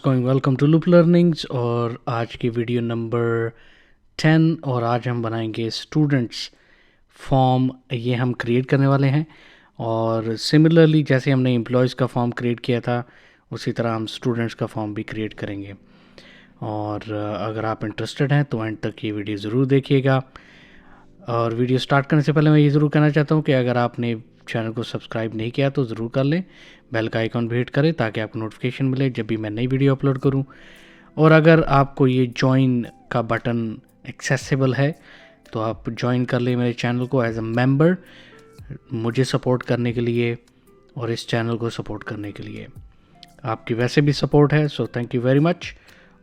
Going? Welcome to loop learnings. और आज की वीडियो नंबर 10 और आज हम बनाएंगे स्टूडेंट्स फॉर्म। ये हम क्रिएट करने वाले हैं और सिमिलरली जैसे हमने एम्प्लॉयज़ का फॉर्म क्रिएट किया था उसी तरह हम स्टूडेंट्स का फॉर्म भी क्रिएट करेंगे। और अगर आप इंटरेस्टेड हैं तो एंड तक ये वीडियो ज़रूर देखिएगा। और वीडियो स्टार्ट करने से पहले मैं ये ज़रूर कहना चाहता हूँ कि अगर आपने चैनल को सब्सक्राइब नहीं किया तो ज़रूर कर लें, बेल का आइकॉन भी हिट करें ताकि आपको नोटिफिकेशन मिले जब भी मैं नई वीडियो अपलोड करूँ। और अगर आपको ये ज्वाइन का बटन एक्सेसिबल है तो आप ज्वाइन कर लें मेरे चैनल को एज अ मेंबर, मुझे सपोर्ट करने के लिए और इस चैनल को सपोर्ट करने के लिए। आपकी वैसे भी सपोर्ट है, so thank you very much.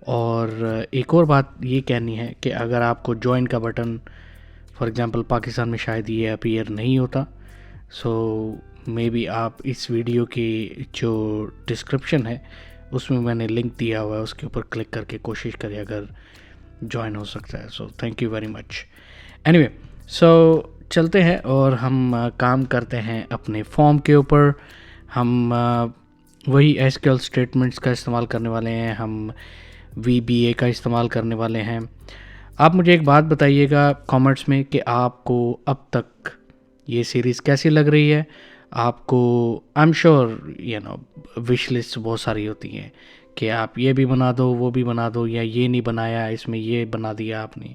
और एक और बात ये कहनी है कि अगर आपको ज्वाइन का बटन फॉर एग्ज़ाम्पल पाकिस्तान में शायद ये अपीयर नहीं होता, सो मे बी आप इस वीडियो की जो डिस्क्रिप्शन है उसमें मैंने लिंक दिया हुआ है, उसके ऊपर क्लिक करके कोशिश करें अगर ज्वाइन हो सकता है। So thank you very much. Anyway, so चलते हैं और हम काम करते हैं अपने फॉर्म के ऊपर। हम वही एसक्यूएल स्टेटमेंट्स का इस्तेमाल करने वाले हैं, हम VBA का इस्तेमाल करने वाले हैं। आप मुझे एक बात बताइएगा कमेंट्स में कि आपको अब तक ये सीरीज़ कैसी लग रही है। आपको I am sure wish list बहुत सारी होती हैं कि आप ये भी बना दो, वो भी बना दो, या ये नहीं बनाया, इसमें ये बना दिया आपने।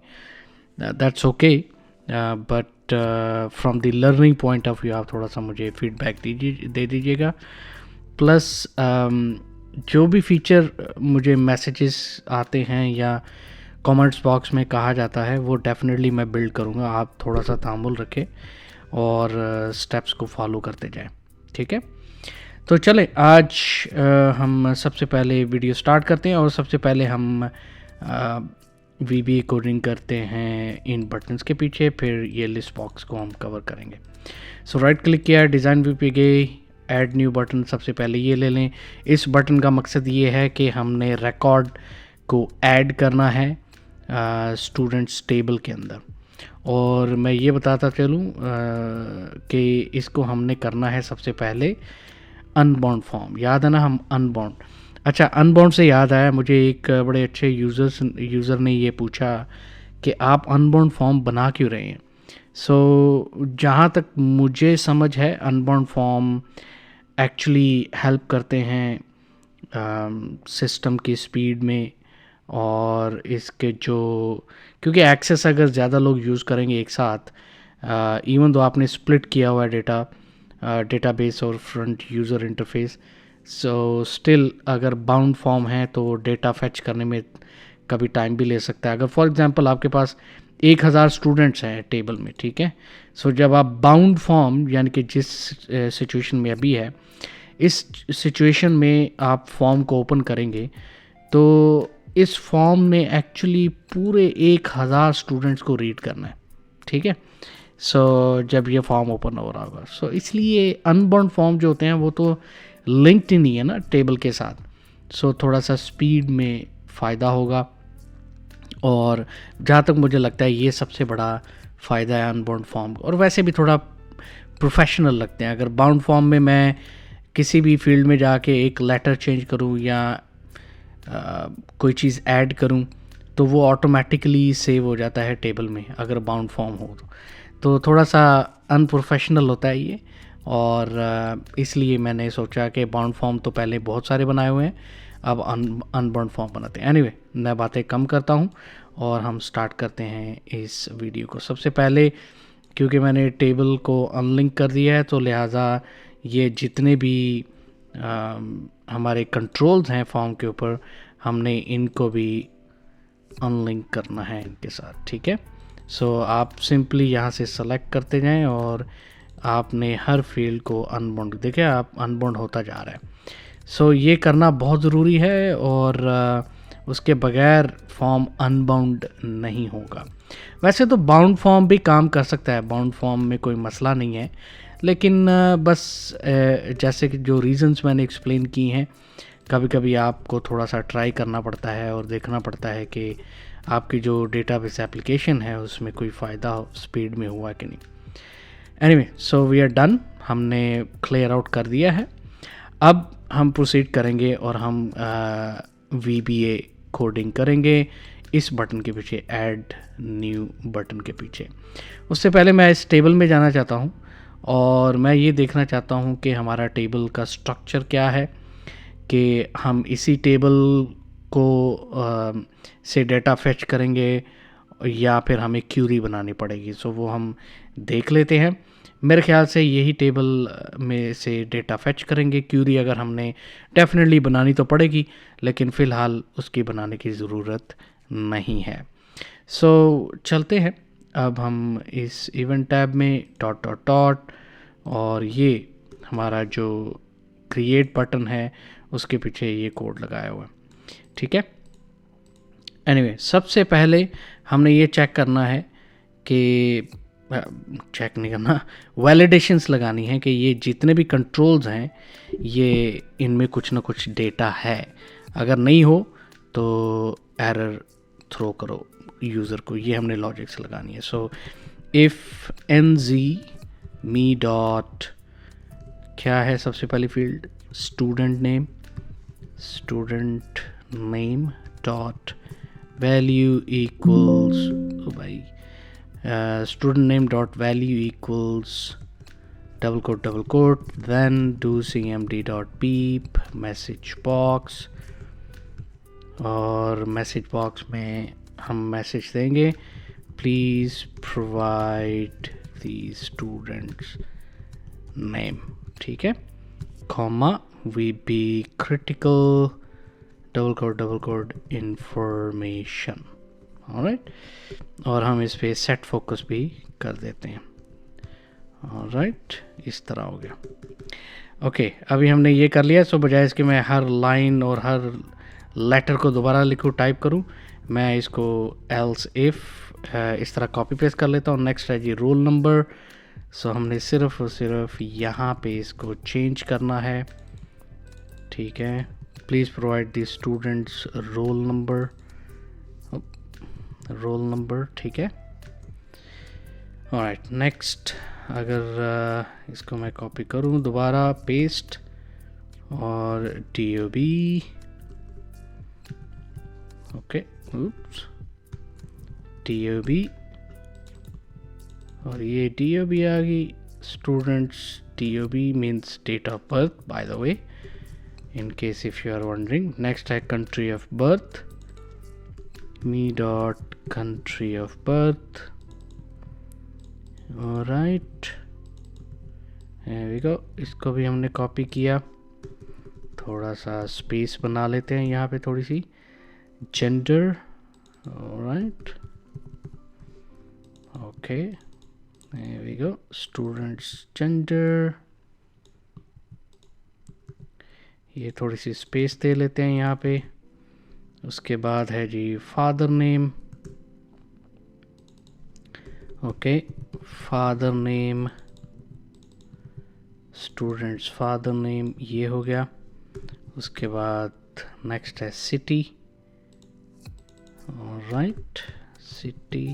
That's okay, but from the learning point of view आप थोड़ा सा मुझे फीडबैक दे दीजिएगा। प्लस जो भी फीचर मुझे मैसेजेस आते हैं या कमेंट्स बॉक्स में कहा जाता है वो डेफिनेटली मैं बिल्ड करूँगा। आप थोड़ा सा तामुल रखें और स्टेप्स को फॉलो करते जाएं, ठीक है। तो चले आज हम सबसे पहले वीडियो स्टार्ट करते हैं और सबसे पहले हम VBA कोडिंग करते हैं इन बटन्स के पीछे, फिर ये लिस्ट बॉक्स को हम कवर करेंगे। सो राइट क्लिक किया, डिज़ाइन व्यू पे गए, ऐड न्यू बटन, सबसे पहले ये ले लें। इस बटन का मकसद ये है कि हमने रिकॉर्ड को ऐड करना है स्टूडेंट्स टेबल के अंदर। और मैं ये बताता चलूँ कि इसको हमने करना है सबसे पहले अनबाउंड फॉर्म। याद है ना, हम अनबाउंड। अच्छा, अनबाउंड से याद आया मुझे, एक बड़े अच्छे यूज़र ने ये पूछा कि आप अनबाउंड फॉर्म बना क्यों रहे हैं। सो जहाँ तक मुझे समझ है अनबाउंड फॉर्म एक्चुअली हेल्प करते हैं सिस्टम की स्पीड में, और इसके जो क्योंकि एक्सेस अगर ज़्यादा लोग यूज़ करेंगे एक साथ, इवन दो आपने स्प्लिट किया हुआ है डेटाबेस और front user interface, so still अगर बाउंड फॉर्म है तो डेटा फैच करने में कभी टाइम भी ले सकता है। अगर फॉर एग्जांपल आपके पास 1000 स्टूडेंट्स हैं टेबल में, ठीक है, सो जब आप बाउंड फॉर्म यानी कि जिस सिचुएशन में अभी है, इस सिचुएशन में आप फॉर्म को ओपन करेंगे तो इस फॉर्म ने एक्चुअली पूरे 1000 स्टूडेंट्स को रीड करना है, ठीक है। सो जब ये फॉर्म ओपन हो रहा होगा, सो इसलिए अनबाउंड फॉर्म जो होते हैं वो तो लिंक्ड ही नहीं है ना टेबल के साथ, सो थोड़ा सा स्पीड में फ़ायदा होगा। और जहाँ तक मुझे लगता है ये सबसे बड़ा फ़ायदा है अनबाउंड फॉर्म। और वैसे भी थोड़ा प्रोफेशनल लगते हैं। अगर बाउंड फॉर्म में मैं किसी भी फील्ड में जाके एक लेटर चेंज करूँ या कोई चीज़ ऐड करूं तो वो ऑटोमेटिकली सेव हो जाता है टेबल में अगर बाउंड फॉर्म हो तो थोड़ा सा अनप्रोफेशनल होता है ये। और इसलिए मैंने सोचा कि बाउंड फॉर्म तो पहले बहुत सारे बनाए हुए हैं, अब अनबाउंड फॉर्म बनाते हैं। एनीवे, मैं बातें कम करता हूं और हम स्टार्ट करते हैं इस वीडियो को। सबसे पहले क्योंकि मैंने टेबल को अनलिंक कर दिया है तो लिहाजा ये जितने भी हमारे कंट्रोल्स हैं फॉर्म के ऊपर, हमने इनको भी अनलिंक करना है इनके साथ, ठीक है। सो आप सिंपली यहाँ से सेलेक्ट करते जाएं और आपने हर फील्ड को अनबाउंड, देखिए आप अनबाउंड होता जा रहा है। सो ये करना बहुत ज़रूरी है और उसके बगैर फॉर्म अनबाउंड नहीं होगा। वैसे तो बाउंड फॉर्म भी काम कर सकता है, बाउंड फॉर्म में कोई मसला नहीं है, लेकिन बस जैसे कि जो रीज़न्स मैंने एक्सप्लेन की हैं, कभी कभी आपको थोड़ा सा ट्राई करना पड़ता है और देखना पड़ता है कि आपकी जो डेटाबेस एप्लीकेशन है उसमें कोई फ़ायदा स्पीड में हुआ कि नहीं। Anyway, so we are done, हमने क्लियर आउट कर दिया है। अब हम प्रोसीड करेंगे और हम VBA कोडिंग करेंगे इस बटन के पीछे, ऐड न्यू बटन के पीछे। उससे पहले मैं इस टेबल में जाना चाहता हूँ और मैं ये देखना चाहता हूँ कि हमारा टेबल का स्ट्रक्चर क्या है, कि हम इसी टेबल को से डेटा फेच करेंगे या फिर हमें क्यूरी बनानी पड़ेगी। सो वो हम देख लेते हैं। मेरे ख्याल से यही टेबल में से डेटा फेच करेंगे। क्यूरी अगर हमने डेफिनेटली बनानी तो पड़ेगी, लेकिन फ़िलहाल उसकी बनाने की ज़रूरत नहीं है। सो चलते हैं। अब हम इस इवेंट टैब में डॉट डॉट डॉट और ये हमारा जो क्रिएट बटन है उसके पीछे ये कोड लगाया हुआ है, ठीक है। एनीवे, सबसे पहले हमने ये चेक करना है कि चेक नहीं करना, वैलिडेशंस लगानी है कि ये जितने भी कंट्रोल्स हैं ये इनमें कुछ ना कुछ डेटा है। अगर नहीं हो तो एरर थ्रो करो यूज़र को, ये हमने लॉजिक से लगानी है। So if nz me dot क्या है सबसे पहली field, student name dot value equals, भाई student name dot value equals double quote then do cmd dot beep message box, और मैसेज बॉक्स में हम मैसेज देंगे please provide the students name, ठीक है, comma V B critical double code information, alright. और हम इस पे सेट फोकस भी कर देते हैं, ऑलराइट। इस तरह हो गया, ओके। अभी हमने ये कर लिया। सो बजाय इसके मैं हर लाइन और हर लेटर को दोबारा लिखूँ, टाइप करूँ, मैं इसको एल्स इफ़ इस तरह कॉपी पेस्ट कर लेता हूँ। नेक्स्ट है जी रोल नंबर। सो हमने सिर्फ और सिर्फ यहाँ पे इसको चेंज करना है, ठीक है। Please provide the students roll number, ठीक है, ऑलराइट। नेक्स्ट, अगर इसको मैं कॉपी करूँ दोबारा, पेस्ट और dob, ओके, dob, और ये dob आ गई। Students dob means date of birth, by the way, in case if you are wondering. Next है country of birth, me dot country of birth, alright, here we go। इसको भी हमने copy किया, थोड़ा सा स्पेस बना लेते हैं यहाँ पे, थोड़ी सी gender, alright, okay, here we go, students gender, ये थोड़ी सी स्पेस दे लेते हैं यहाँ पे। उसके बाद है जी father name, okay, father name, students father name, ये हो गया। उसके बाद नेक्स्ट है city, alright, city,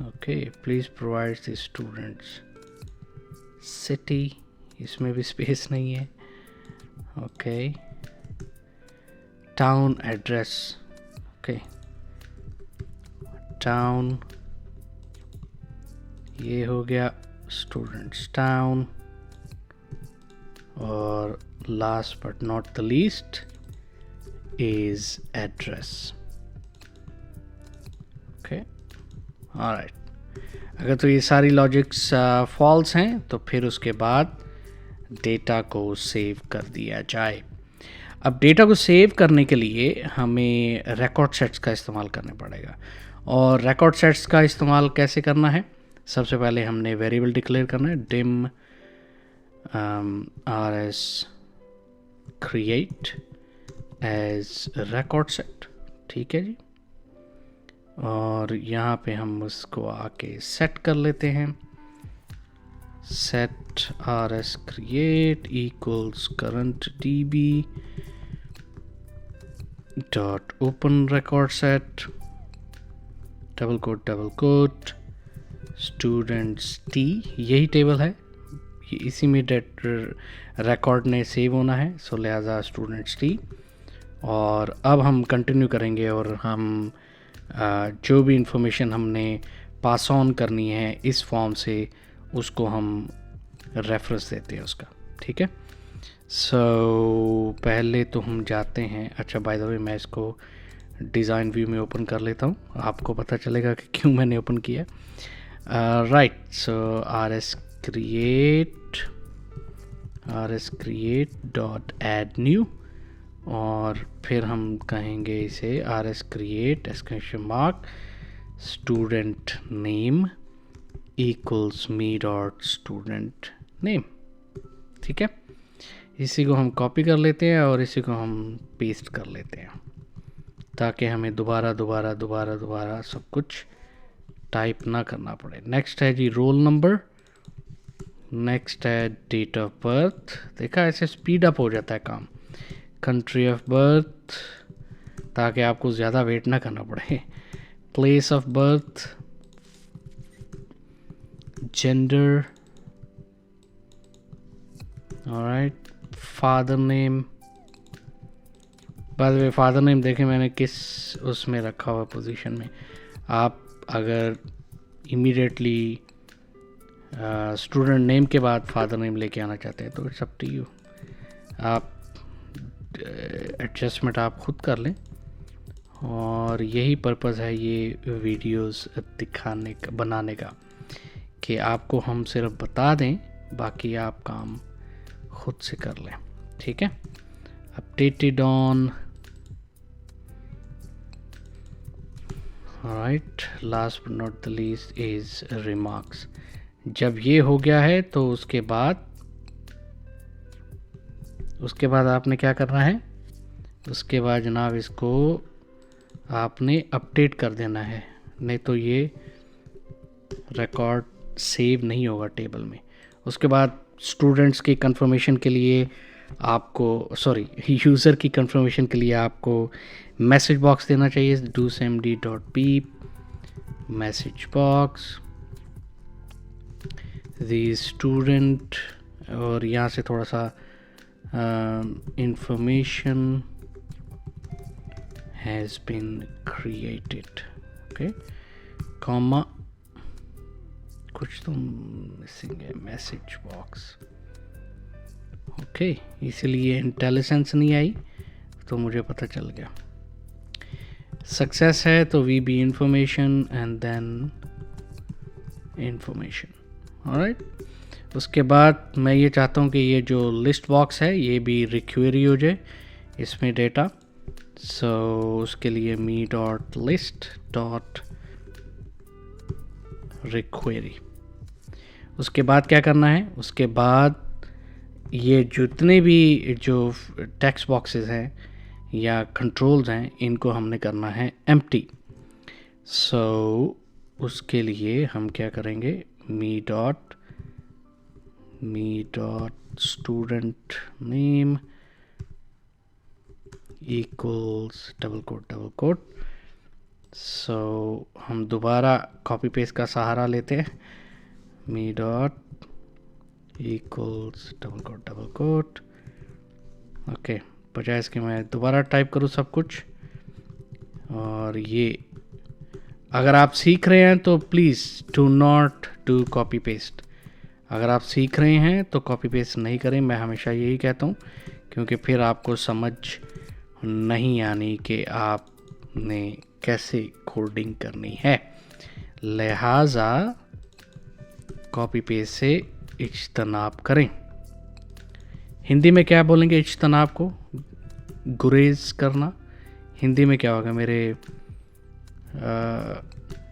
okay, please provide the students city, इसमें भी स्पेस नहीं है, okay. Town address, okay, town, ये हो गया स्टूडेंट्स टाउन, और last but not the least is address, okay, alright. अगर तो ये सारी लॉजिक्स फॉल्स हैं तो फिर उसके बाद डेटा को सेव कर दिया जाए। अब डेटा को सेव करने के लिए हमें रिकॉर्ड सेट्स का इस्तेमाल करना पड़ेगा। और रिकॉर्ड सेट्स का इस्तेमाल कैसे करना है? सबसे पहले हमने वेरिएबल डिक्लेयर करना है, dim rs create as record set, ठीक है जी। और यहाँ पे हम उसको आके सेट कर लेते हैं, set rs create equals current db dot open record set double quote students t, यही टेबल है, ये इसी में डेट रिकॉर्ड ने सेव होना है, सो लिहाजा स्टूडेंट्स टी। और अब हम कंटिन्यू करेंगे और हम जो भी इंफॉर्मेशन हमने पास ऑन करनी है इस फॉर्म से उसको हम रेफरेंस देते हैं उसका, ठीक है। सो पहले तो हम जाते हैं, अच्छा बाय द वे मैं इसको डिज़ाइन व्यू में ओपन कर लेता हूँ, आपको पता चलेगा कि क्यों मैंने ओपन किया। Right, so R S create dot add new, और फिर हम कहेंगे इसे R S create exclamation mark student name equals me dot student name, ठीक है। इसी को हम कॉपी कर लेते हैं और इसी को हम पेस्ट कर लेते हैं ताकि हमें दोबारा सब कुछ टाइप ना करना पड़े। नेक्स्ट है जी रोल नंबर, नेक्स्ट है डेट ऑफ बर्थ, देखा ऐसे स्पीड अप हो जाता है काम। कंट्री ऑफ बर्थ ताकि आपको ज़्यादा वेट ना करना पड़े। Place of birth, gender, alright, father name. Bye the way father name देखें मैंने किस उसमें रखा हुआ पोजीशन में। आप अगर इमीडिएटली स्टूडेंट नेम के बाद फादर नेम लेके आना चाहते हैं तो इट्स अप टू यू, आप एडजस्टमेंट आप खुद कर लें। और यही पर्पज़ है ये वीडियोस दिखाने का, बनाने का, कि आपको हम सिर्फ बता दें, बाकी आप काम खुद से कर लें, ठीक है। Updated on, right, last but not the least is remarks. जब ये हो गया है तो उसके बाद आपने क्या करना है, उसके बाद जनाब इसको आपने अपडेट कर देना है, नहीं तो ये रिकॉर्ड सेव नहीं होगा टेबल में। उसके बाद स्टूडेंट्स की कंफर्मेशन के लिए आपको, यूज़र की कंफर्मेशन के लिए आपको मैसेज बॉक्स देना चाहिए, dosemd.beep मैसेज बॉक्स दी स्टूडेंट, और यहाँ से थोड़ा सा information has been created, okay, comma, कुछ तो मिसिंग है, मैसेज बॉक्स, ओके, इसलिए इंटेलिजेंस नहीं आई तो मुझे पता चल गया। सक्सेस है तो V B information and then information, alright. उसके बाद मैं ये चाहता हूँ कि ये जो लिस्ट बॉक्स है ये भी रिक्वेरी हो जाए इसमें डेटा, सो उसके लिए मी डॉट लिस्ट डॉट रिक्वेरी। उसके बाद क्या करना है, उसके बाद ये जितने भी जो टेक्स्ट बॉक्सेस हैं या कंट्रोल्स हैं इनको हमने करना है एम्प्टी। सो उसके लिए हम क्या करेंगे, me dot student name equals double quote. So हम दोबारा कॉपी पेस्ट का सहारा लेते हैं, me dot equals double quote, okay, बजाय इसके मैं दोबारा टाइप करूँ सब कुछ। और ये अगर आप सीख रहे हैं तो please do not do copy paste, अगर आप सीख रहे हैं तो कॉपी पेस्ट नहीं करें, मैं हमेशा यही कहता हूँ, क्योंकि फिर आपको समझ नहीं आनी कि आपने कैसे कोडिंग करनी है। लिहाजा कॉपी पेस्ट से इज्तनाब करें। हिंदी में क्या बोलेंगे इज्तनाब को, गुरेज करना। हिंदी में क्या होगा, मेरे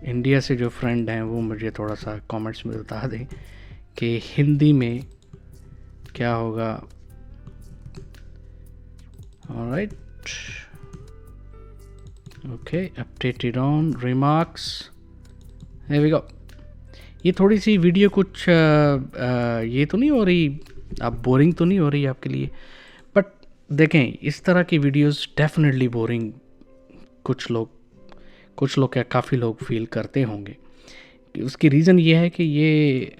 इंडिया से जो फ्रेंड हैं वो मुझे थोड़ा सा कमेंट्स में बता दें कि हिंदी में क्या होगा। Alright, okay, updated on remarks, here we go. ये थोड़ी सी वीडियो कुछ ये तो नहीं हो रही, अब बोरिंग तो नहीं हो रही आपके लिए, बट देखें इस तरह की वीडियोस डेफिनेटली बोरिंग कुछ लोग क्या काफ़ी लोग फील करते होंगे। उसकी रीज़न ये है कि ये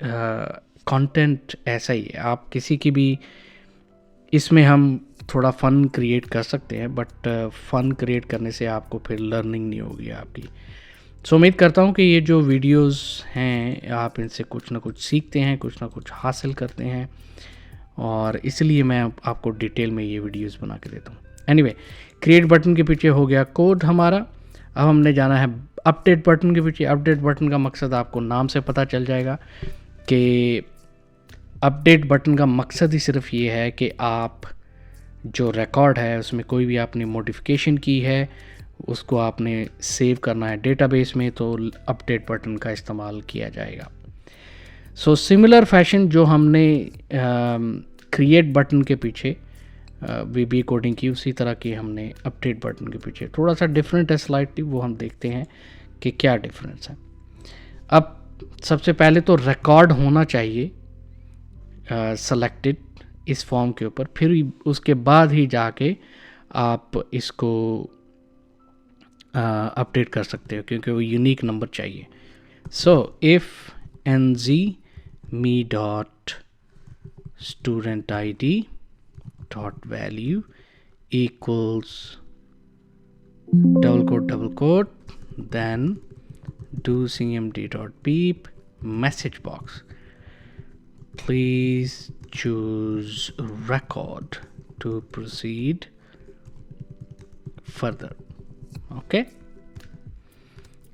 कंटेंट ऐसा ही है, आप किसी की भी, इसमें हम थोड़ा फ़न क्रिएट कर सकते हैं, बट फ़न क्रिएट करने से आपको फिर लर्निंग नहीं होगी आपकी। सो उम्मीद करता हूँ कि ये जो वीडियोस हैं आप इनसे कुछ ना कुछ सीखते हैं, कुछ ना कुछ हासिल करते हैं, और इसलिए मैं आपको डिटेल में ये वीडियोस बना के देता हूँ। एनीवे, क्रिएट बटन के पीछे हो गया कोड हमारा। अब हमने जाना है अपडेट बटन के पीछे। अपडेट बटन का मकसद आपको नाम से पता चल जाएगा कि अपडेट बटन का मकसद ही सिर्फ ये है कि आप जो रिकॉर्ड है उसमें कोई भी आपने मॉडिफिकेशन की है उसको आपने सेव करना है डेटाबेस में, तो अपडेट बटन का इस्तेमाल किया जाएगा। सो सिमिलर फैशन जो हमने क्रिएट बटन के पीछे वीबी कोडिंग की, उसी तरह की हमने अपडेट बटन के पीछे, थोड़ा सा डिफरेंट है स्लाइटली, वो हम देखते हैं कि क्या डिफरेंस है। अब सबसे पहले तो रिकॉर्ड होना चाहिए सेलेक्टेड इस फॉर्म के ऊपर, फिर उसके बाद ही जाके आप इसको अपडेट कर सकते हो, क्योंकि वो यूनिक नंबर चाहिए। So if nz me dot student id dot value equals double quote then do cmd dot beep message box, please choose record to proceed further, okay,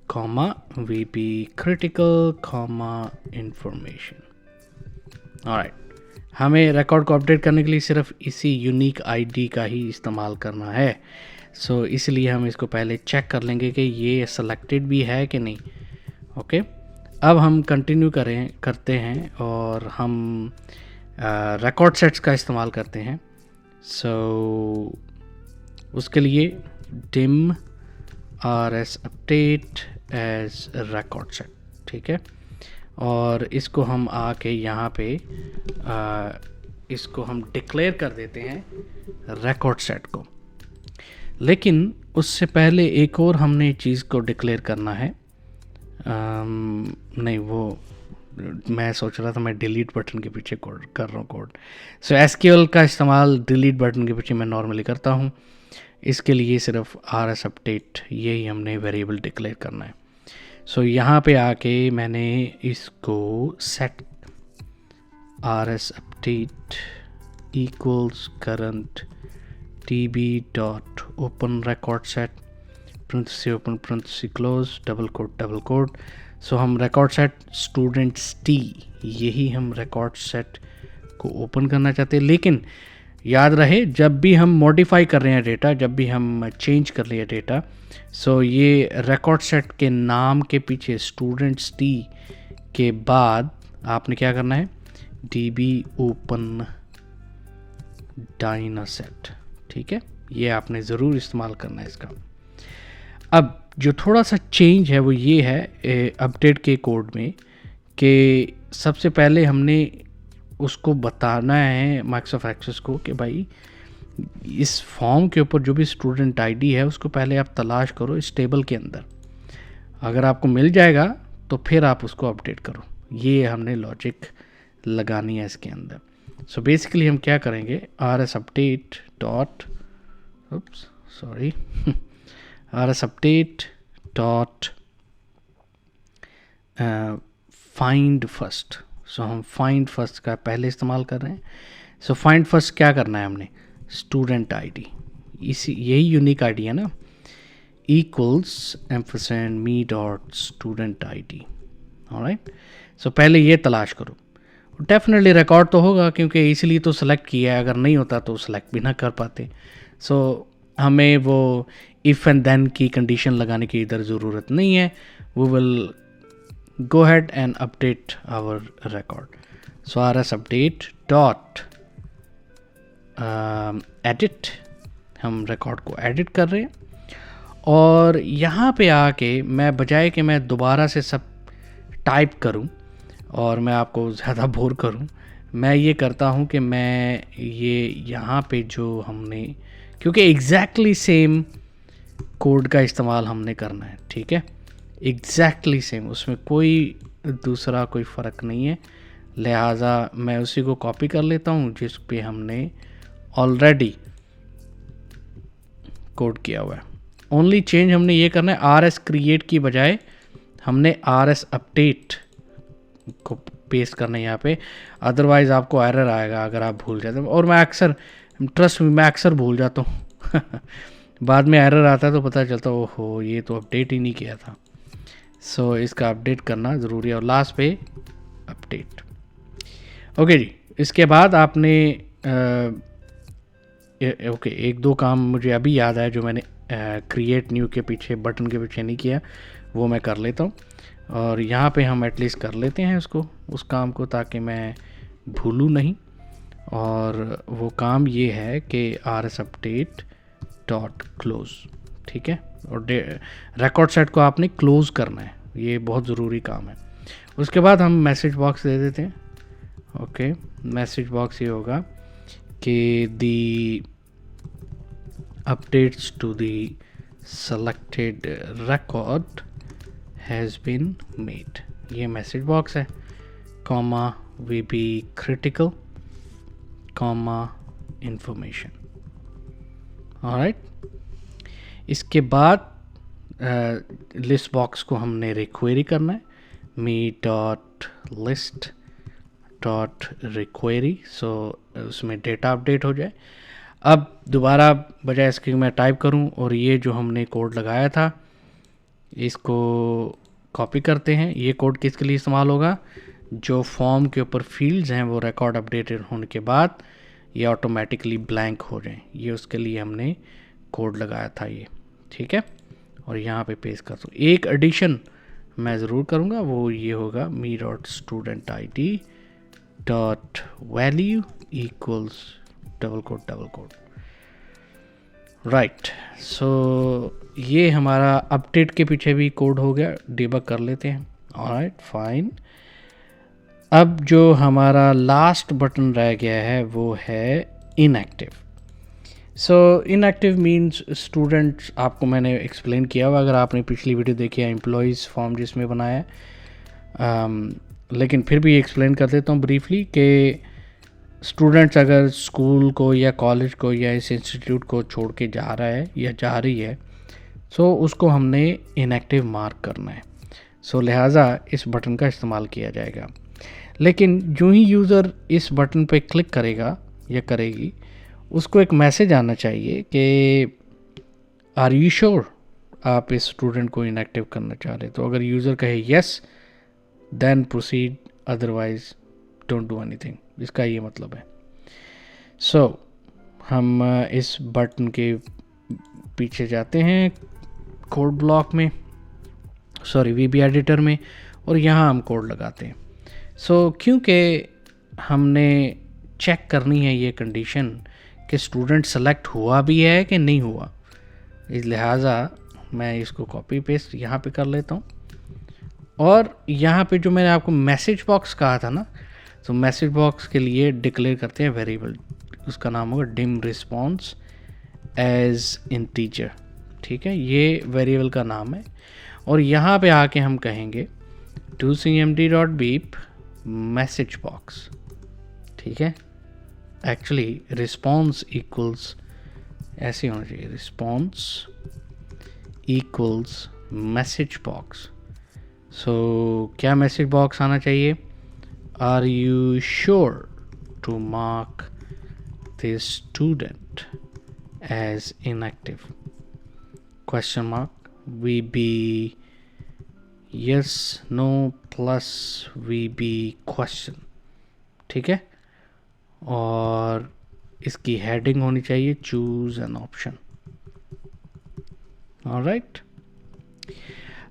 comma vp critical comma information। Alright, हमें record को update करने के लिए सिर्फ इसी unique ID का ही इस्तेमाल करना है। सो इसलिए हम इसको पहले चेक कर लेंगे कि ये सेलेक्टेड भी है कि नहीं। ओके, अब हम कंटिन्यू करते हैं और हम रिकॉर्ड सेट्स का इस्तेमाल करते हैं। सो उसके लिए dim rs update as record set, ठीक है, और इसको हम आके यहाँ पे इसको हम डिक्लेयर कर देते हैं रिकॉर्ड सेट को। लेकिन उससे पहले एक और हमने चीज़ को डिक्लेयर करना है। नहीं, वो मैं सोच रहा था मैं डिलीट बटन के पीछे कोड कर रहा हूँ कोड। सो एसक्यूएल का इस्तेमाल डिलीट बटन के पीछे मैं नॉर्मली करता हूँ। इसके लिए सिर्फ rs अपडेट यही हमने वेरिएबल डिक्लेयर करना है। सो यहाँ पे आके मैंने इसको set rs update equals current tb dot open record set parenthesis open parenthesis close double quote. So हम रिकॉर्ड सेट स्टूडेंट्स टी, यही हम रिकॉर्ड सेट को ओपन करना चाहते हैं। लेकिन याद रहे, जब भी हम मॉडिफाई कर रहे हैं डेटा, जब भी हम चेंज कर रहे हैं डेटा, सो ये रिकॉर्ड सेट के नाम के पीछे स्टूडेंट्स टी के बाद आपने क्या करना है, db ओपन डायनासेट, ठीक है, ये आपने ज़रूर इस्तेमाल करना है इसका। अब जो थोड़ा सा चेंज है वो ये है अपडेट के कोड में कि सबसे पहले हमने उसको बताना है माइक्रोसॉफ्ट एक्सेस को कि भाई इस फॉर्म के ऊपर जो भी स्टूडेंट आईडी है उसको पहले आप तलाश करो इस टेबल के अंदर। अगर आपको मिल जाएगा तो फिर आप उसको अपडेट करो। ये हमने लॉजिक लगानी है इसके अंदर। सो बेसिकली हम क्या करेंगे, rs update dot rs update dot find first. So हम फाइंड फर्स्ट का पहले इस्तेमाल कर रहे हैं। सो फाइंड फर्स्ट क्या करना है हमने, स्टूडेंट आईडी, इसी यही यूनिक आईडी है ना, इक्वल्स एम्परसेंड मी डॉट स्टूडेंट आईडी। ऑलराइट, सो पहले ये तलाश करो। डेफिनेटली रिकॉर्ड तो होगा क्योंकि इसलिए तो सेलेक्ट किया है, अगर नहीं होता तो सेलेक्ट भी ना कर पाते। सो हमें वो इफ़ एंड देन की कंडीशन लगाने की इधर ज़रूरत नहीं है। We will go ahead and update our record. So rs update dot edit, हम रिकॉर्ड को एडिट कर रहे हैं। और यहाँ पे आके मैं बजाय कि मैं दोबारा से सब टाइप करूँ और मैं आपको ज़्यादा बोर करूँ, मैं ये करता हूँ कि मैं ये यहाँ पे जो हमने, क्योंकि एग्जैक्टली सेम कोड का इस्तेमाल हमने करना है, ठीक है, एग्जैक्टली सेम, उसमें कोई दूसरा कोई फ़र्क नहीं है। लिहाजा मैं उसी को कॉपी कर लेता हूँ जिस पे हमने ऑलरेडी कोड किया हुआ है। ओनली चेंज हमने ये करना है, आर एस क्रिएट की बजाय हमने आर एस अपडेट को पेस्ट करना है यहाँ पे, अदरवाइज़ आपको एरर आएगा अगर आप भूल जाते हैं। और मैं अक्सर, ट्रस्ट में, मैं अक्सर भूल जाता हूँ बाद में एरर आता है तो पता चलता है ओहो ये तो अपडेट ही नहीं किया था। सो इसका अपडेट करना ज़रूरी है। और लास्ट पे अपडेट। ओके जी, इसके बाद आपने ओके एक दो काम मुझे अभी याद आया जो मैंने क्रिएट न्यू के पीछे, बटन के पीछे नहीं किया, वो मैं कर लेता हूँ। और यहाँ पे हम एटलीस्ट कर लेते हैं उसको, उस काम को, ताकि मैं भूलूँ नहीं। और वो काम ये है कि R S update dot close, ठीक है। और रिकॉर्ड सेट को आपने क्लोज करना है, ये बहुत ज़रूरी काम है। उसके बाद हम मैसेज बॉक्स दे देते हैं। ओके, मैसेज बॉक्स ये होगा कि the updates to the selected record has been made, ये मैसेज बॉक्स है, comma V B critical, comma information. Alright, इसके बाद लिस्ट बॉक्स को हमने रिक्वेरी करना है, me dot list dot requery, so उसमें डेटा अपडेट हो जाए। अब दोबारा बजाय इसके मैं टाइप करूं और ये जो हमने कोड लगाया था इसको कॉपी करते हैं। ये कोड किसके लिए इस्तेमाल होगा, जो फॉर्म के ऊपर फील्ड्स हैं वो रिकॉर्ड अपडेटेड होने के बाद ये ऑटोमेटिकली ब्लैंक हो जाएं, ये उसके लिए हमने कोड लगाया था ये, ठीक है। और यहाँ पे पेस्ट कर दूँ। एक एडिशन मैं ज़रूर करूँगा, वो ये होगा me dot student I D dot value equals double quote. Right, so ये हमारा अपडेट के पीछे भी कोड हो गया, डिबग कर लेते हैं। Alright, fine. अब जो हमारा लास्ट बटन रह गया है वो है इनएक्टिव। सो इनएक्टिव मीन्स स्टूडेंट्स, आपको मैंने एक्सप्लेन किया हुआ अगर आपने पिछली वीडियो देखी है एम्प्लॉयज़ फॉर्म जिसमें बनाया है, लेकिन फिर भी एक्सप्लेन कर देता हूँ ब्रीफली कि स्टूडेंट्स अगर स्कूल को या कॉलेज को या इस इंस्टीट्यूट को छोड़ के जा रहा है या जा रही है, सो उसको हमने इनएक्टिव मार्क करना है। सो लिहाजा इस बटन का इस्तेमाल किया जाएगा। लेकिन जो ही यूज़र इस बटन पे क्लिक करेगा या करेगी, उसको एक मैसेज आना चाहिए कि आर यू श्योर आप इस स्टूडेंट को इनएक्टिव करना चाह रहे। तो अगर यूज़र कहे yes, then proceed, otherwise don't do anything, इसका ये मतलब है। सो हम इस बटन के पीछे जाते हैं कोड ब्लॉक में, सॉरी वीबी एडिटर में, और यहाँ हम कोड लगाते हैं। सो क्योंकि हमने चेक करनी है ये कंडीशन कि स्टूडेंट सेलेक्ट हुआ भी है कि नहीं हुआ, इस लिहाजा मैं इसको कॉपी पेस्ट यहाँ पे कर लेता हूँ। और यहाँ पे जो मैंने आपको मैसेज बॉक्स कहा था ना, तो मैसेज बॉक्स के लिए डिक्लेयर करते हैं वेरिएबल, उसका नाम होगा डिम रिस्पॉन्स एज इंटीजर, ठीक है, ये वेरिएबल का नाम है। और यहाँ पे आके हम कहेंगे to cmd dot beep message box, ठीक है। एक्चुअली रिस्पॉन्स इक्वल्स ऐसे होना चाहिए, response equals message box. So क्या मैसेज बॉक्स आना चाहिए, are you sure to mark this student as inactive, question mark, V B yes no plus V B question, ठीक है। और इसकी हेडिंग होनी चाहिए चूज एन ऑप्शन। ऑलराइट,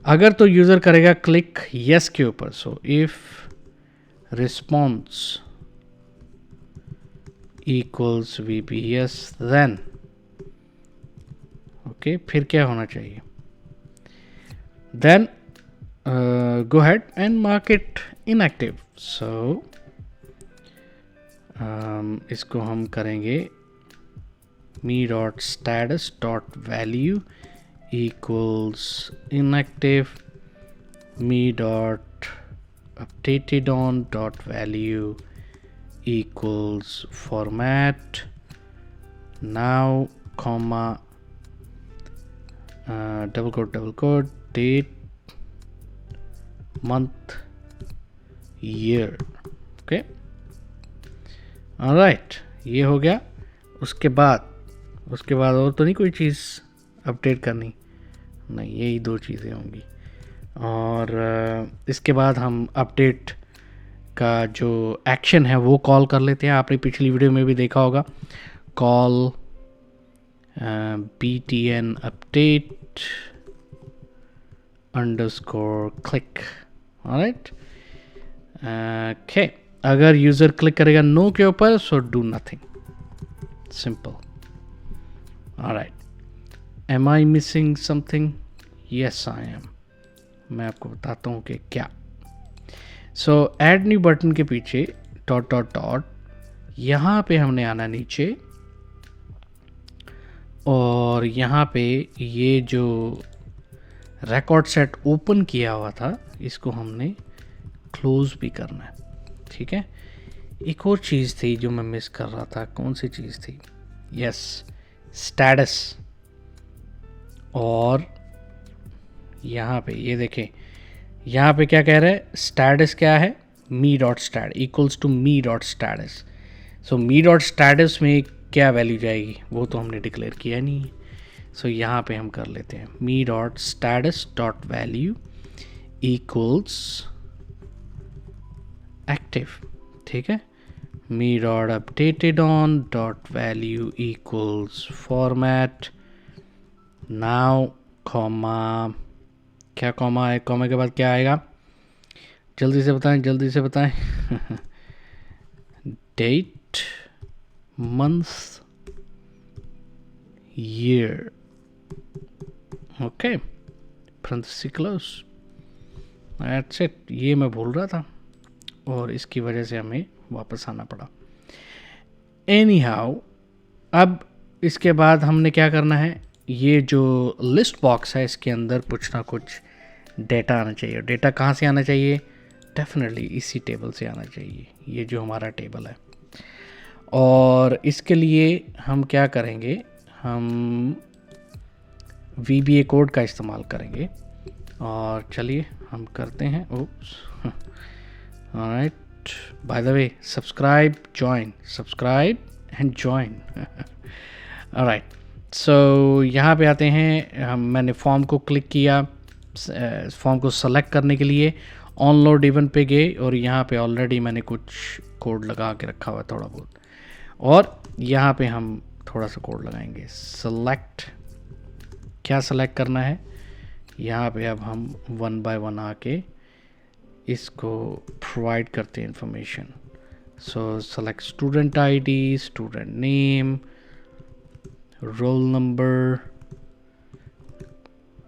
अगर तो यूज़र करेगा क्लिक यस के ऊपर, so if response equals V B yes then, okay, फिर क्या होना चाहिए, then go ahead and mark it inactive. So इसको हम करेंगे me dot status dot value equals inactive me dot updated on dot value equals format now comma double quote date month year. Okay alright, ये हो गया। उसके बाद और तो नहीं कोई चीज़ अपडेट करनी, नहीं, यही दो चीज़ें होंगी। और इसके बाद हम अपडेट का जो एक्शन है वो कॉल कर लेते हैं। आपने पिछली वीडियो में भी देखा होगा, call btn update underscore click। Alright, okay, अगर यूज़र क्लिक करेगा नो के ऊपर, so do nothing, simple. Alright, am I missing something? Yes I am. मैं आपको बताता हूँ कि क्या। सो ऐड न्यू बटन के पीछे डॉट डॉट डॉट, यहाँ पे हमने आना नीचे, और यहाँ पे ये जो रिकॉर्ड सेट ओपन किया हुआ था इसको हमने क्लोज भी करना है, ठीक है। एक और चीज़ थी जो मैं मिस कर रहा था, कौन सी चीज़ थी? Yes, status. और यहाँ पे ये देखें, यहाँ पे क्या कह रहा है? स्टेटस क्या है? Me dot stat equals to me dot status. So me dot status में क्या वैल्यू जाएगी वो तो हमने डिक्लेयर किया नहीं है। सो यहाँ पे हम कर लेते हैं me dot status dot value equals active, ठीक है। Me dot updated on dot value equals format now comma, क्या कॉमा है? कॉमा के बाद क्या आएगा? जल्दी से बताएं date month year, okay, parenthesis close, that's it। ये मैं भूल रहा था और इसकी वजह से हमें वापस आना पड़ा। anyhow, अब इसके बाद हमने क्या करना है? ये जो लिस्ट बॉक्स है इसके अंदर कुछ ना कुछ डेटा आना चाहिए। डेटा कहाँ से आना चाहिए? डेफिनेटली इसी टेबल से आना चाहिए, ये जो हमारा टेबल है। और इसके लिए हम क्या करेंगे? हम VBA कोड का इस्तेमाल करेंगे, और चलिए हम करते हैं। Oops, alright, by the way subscribe and join. Alright, so यहाँ पे आते हैं। मैंने फॉर्म को क्लिक किया, फॉर्म को सेलेक्ट करने के लिए ऑन लोड इवेंट पे गए, और यहाँ पे ऑलरेडी मैंने कुछ कोड लगा के रखा हुआ है थोड़ा बहुत, और यहाँ पे हम थोड़ा सा कोड लगाएंगे। सेलेक्ट, क्या सेलेक्ट करना है? यहाँ पे अब हम 1 by 1 आके इसको प्रोवाइड करते हैं इंफॉर्मेशन। सो select student ID, student name, roll number,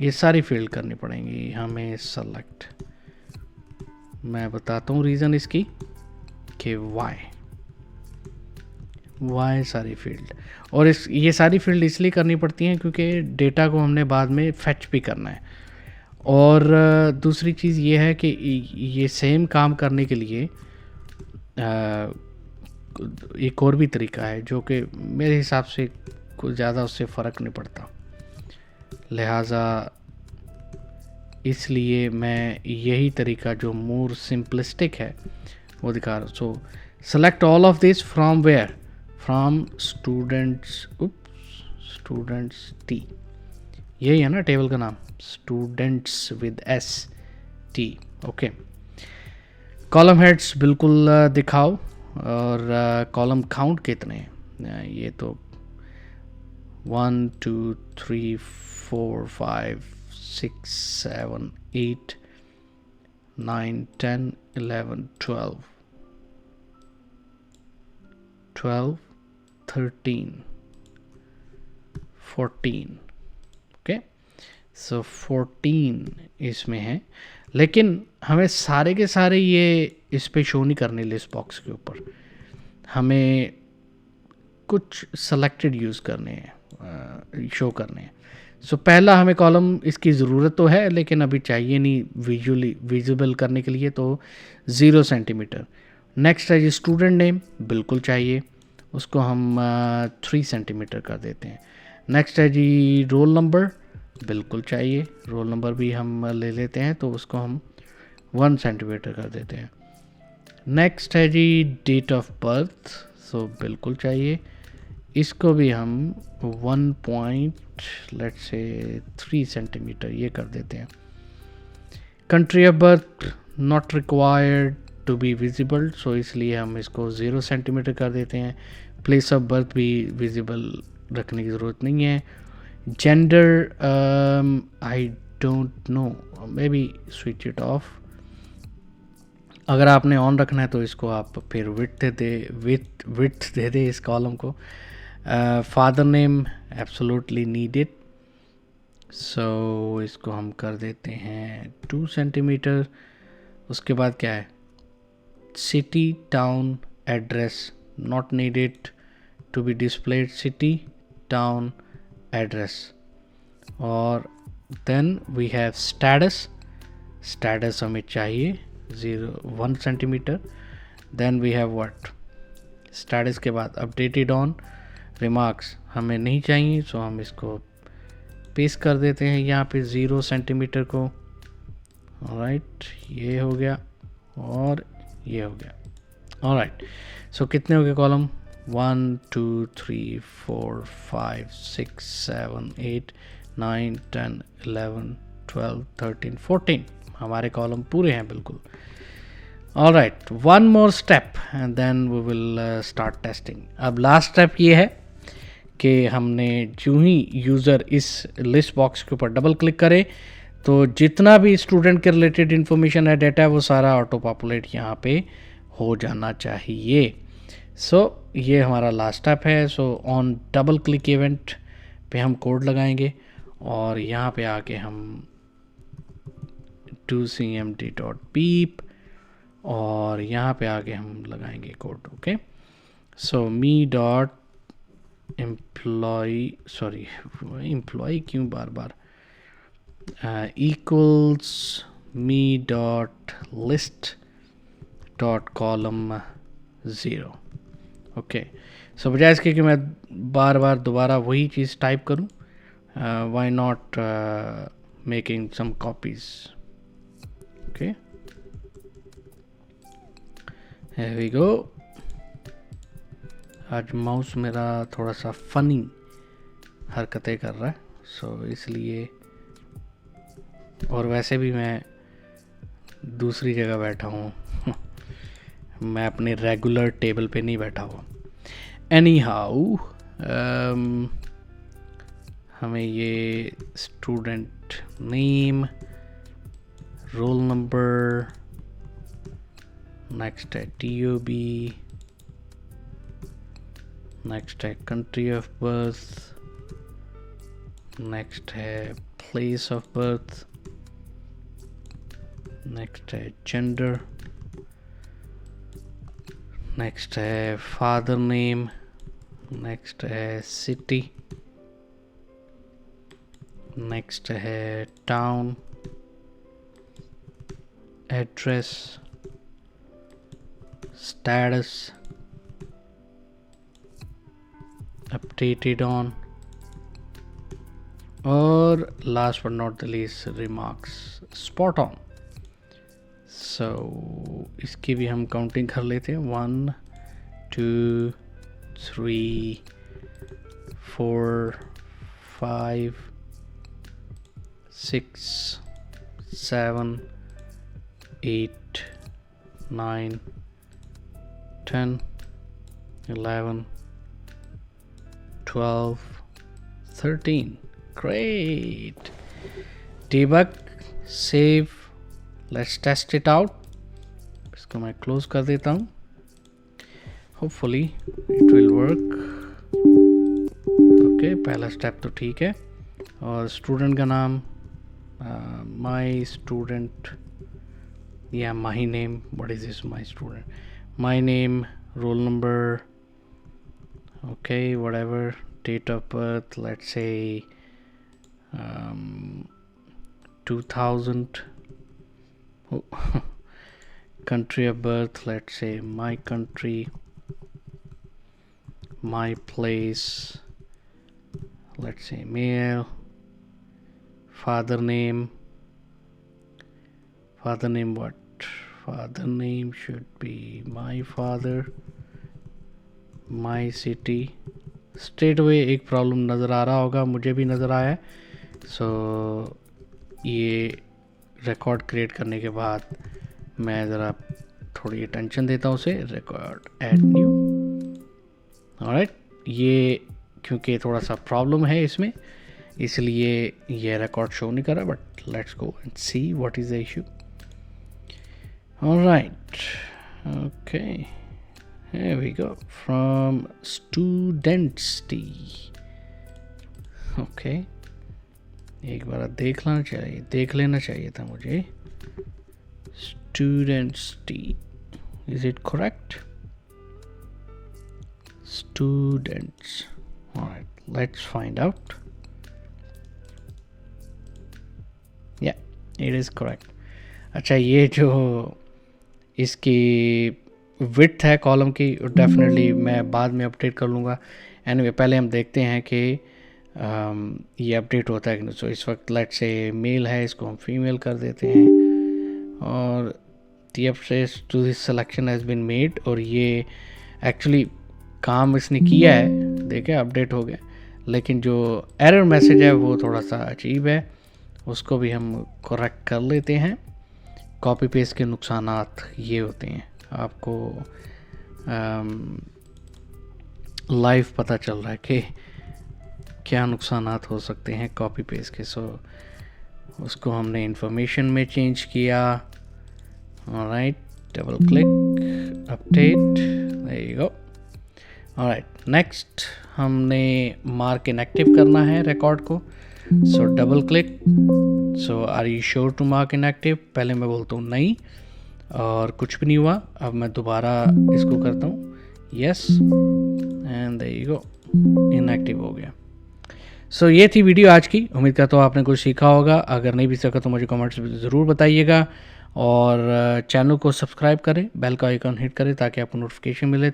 ये सारी फील्ड करनी पड़ेंगी हमें सेलेक्ट। मैं बताता हूँ रीज़न इसकी कि वाई सारी फील्ड, और ये सारी फील्ड इसलिए करनी पड़ती हैं क्योंकि डेटा को हमने बाद में फैच भी करना है। और दूसरी चीज़ ये है कि ये सेम काम करने के लिए एक और भी तरीका है जो कि मेरे हिसाब से कुछ ज़्यादा उससे फ़र्क नहीं पड़ता, लिहाजा इसलिए मैं यही तरीका जो मोर सिंपलिस्टिक है वो दिखा रहा हूँ। So select all of this from where? From students T, यही है ना टेबल का नाम, students with S T, okay. Column heads बिल्कुल दिखाओ, और कॉलम काउंट कितने हैं? ये तो 1 2 3 4 5 6 7 8 9 10 11 12 13 14, ओके। सो 14 इसमें है, लेकिन हमें सारे के सारे ये इस पे शो नहीं करने लिस्ट बॉक्स के ऊपर, हमें कुछ सेलेक्टेड यूज़ करने हैं, शो करने हैं। सो पहला हमें कॉलम इसकी ज़रूरत तो है लेकिन अभी चाहिए नहीं विजुअली विजिबल करने के लिए, तो 0 सेंटीमीटर। नेक्स्ट है जी स्टूडेंट नेम, बिल्कुल चाहिए, उसको हम 3 सेंटीमीटर कर देते हैं। नेक्स्ट है जी रोल नंबर, बिल्कुल चाहिए, रोल नंबर भी हम ले लेते हैं तो उसको हम 1 सेंटीमीटर कर देते हैं। नेक्स्ट है जी डेट ऑफ बर्थ, सो बिल्कुल चाहिए, इसको भी हम 1 पॉइंट लेट्स से 3 सेंटीमीटर ये कर देते हैं। Country of birth not required to be visible, so इसलिए हम इसको 0 सेंटीमीटर कर देते हैं। प्लेस ऑफ बर्थ भी विजिबल रखने की ज़रूरत नहीं है। Gender I don't know, maybe switch it off. अगर आपने ऑन रखना है तो इसको आप फिर विड्थ दे दे इस कॉलम को। फादर नेम एब्सोल्युटली नीडेड, सो इसको हम कर देते हैं 2 सेंटीमीटर। उसके बाद क्या है, city town address not needed to be displayed, city town address. और then we have status, status हमें चाहिए 1 centimetre. Then we have what, status के बाद अपडेटेड ऑन, रिमार्क्स हमें नहीं चाहिए, सो हम इसको पेस्ट कर देते हैं यहाँ पे 0 सेंटीमीटर को। ऑलराइट, ये हो गया और ये हो गया। ऑलराइट, सो कितने हो गए कॉलम, 1 2 3 4 5 6 7 8 9 10 11 12 13 14 हमारे कॉलम पूरे हैं बिल्कुल। Alright, one more step and then we will start testing. अब लास्ट स्टेप ये है कि हमने जो ही यूज़र इस लिस्ट बॉक्स के ऊपर डबल क्लिक करे तो जितना भी स्टूडेंट के रिलेटेड इन्फॉर्मेशन है, डाटा है, वो सारा ऑटो पॉपुलेट यहाँ पे हो जाना चाहिए। सो ये हमारा लास्ट स्टेप है। So on double click event पे हम कोड लगाएंगे और यहाँ पे आके हम cmd.beep और यहाँ पे आके हम लगाएंगे code. Okay, so me dot employ, sorry employ क्यों बार बार, equals me dot list dot column 0। Okay, so बजाय इसके कि मैं बार बार दोबारा वही चीज़ टाइप करूँ, why not making some copies. Okay, here we go। आज माउस मेरा थोड़ा सा फनी हरकतें कर रहा है, सो इसलिए, और वैसे भी मैं दूसरी जगह बैठा हूँ मैं अपने रेगुलर टेबल पे नहीं बैठा हुआ। एनी हाउ हमें ये student name, roll number, next है TOB, नेक्स्ट है कंट्री ऑफ बर्थ, नेक्स्ट है प्लेस ऑफ बर्थ, नेक्स्ट है जेंडर, नेक्स्ट है फादर नेम, नेक्स्ट है सिटी, नेक्स्ट है town address, status updated on, और last but not the least remarks spot on. So इसकी भी हम काउंटिंग कर लेते हैं, 1 2 3 4 5 6 7 8 9 10 11 12 13। Great. Debug, save, let's test it out। इसको मैं क्लोज कर देता हूँ, hopefully it will work. Okay, पहला स्टेप तो ठीक है। और स्टूडेंट का नाम माई स्टूडेंट या my name, what is this my student, my name, roll number, okay, whatever, date of birth, let's say 2000 country of birth, let's say my country, my place, let's say male. Father name what? Father name should be my father. My city. Straight away एक problem नज़र आ रहा होगा, मुझे भी नज़र आया है. सो ये रिकॉर्ड क्रिएट करने के बाद मैं ज़रा थोड़ी अटेंशन देता हूँ उसे. Record add new. ऑलराइट, ये क्योंकि थोड़ा सा प्रॉब्लम है इसमें, इसलिए ये रिकॉर्ड शो नहीं कर रहा. But let's go and see what is the issue. Alright, okay, here we go. From students T. Okay, एक बार देख लेना चाहिए था मुझे. Students T, is it correct? Students. Alright, let's find out. Yeah, it is correct. अच्छा, ये जो इसकी विड्थ है कॉलम की, डेफिनेटली मैं बाद में अपडेट कर लूँगा. एनीवे, पहले हम देखते हैं कि ये अपडेट होता है कि नहीं. सो इस वक्त लेट्स से मेल है, इसको हम फीमेल कर देते हैं. और TF says to this selection has been made. और ये एक्चुअली काम इसने किया है, देखे अपडेट हो गया. लेकिन जो एरर मैसेज है वो थोड़ा सा अजीब है, उसको भी हम करेक्ट कर लेते हैं. कॉपी पेस्ट के नुकसानात ये होते हैं, आपको लाइव पता चल रहा है कि क्या नुकसानात हो सकते हैं कॉपी पेस्ट के. सो उसको हमने इंफॉर्मेशन में चेंज किया. Alright, double click, update, there you go. Alright, next हमने मार्क इनएक्टिव करना है रिकॉर्ड को. So double click. So are you sure to mark inactive. पहले मैं बोलता हूँ नहीं, और कुछ भी नहीं हुआ. अब मैं दोबारा इसको करता हूँ yes, and there you go, inactive हो गया. सो ये थी वीडियो आज की. उम्मीद करता हूँ आपने कुछ सीखा होगा. अगर नहीं भी सीखा तो मुझे कमेंट्स में ज़रूर बताइएगा. और चैनल को सब्सक्राइब करें, बेल का आइकन हिट करें ताकि आपको नोटिफिकेशन मिले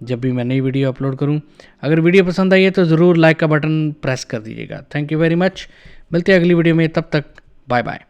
जब भी मैं नई वीडियो अपलोड करूं. अगर वीडियो पसंद आई है तो ज़रूर लाइक का बटन प्रेस कर दीजिएगा. Thank you very much. मिलते हैं अगली वीडियो में, तब तक बाय बाय.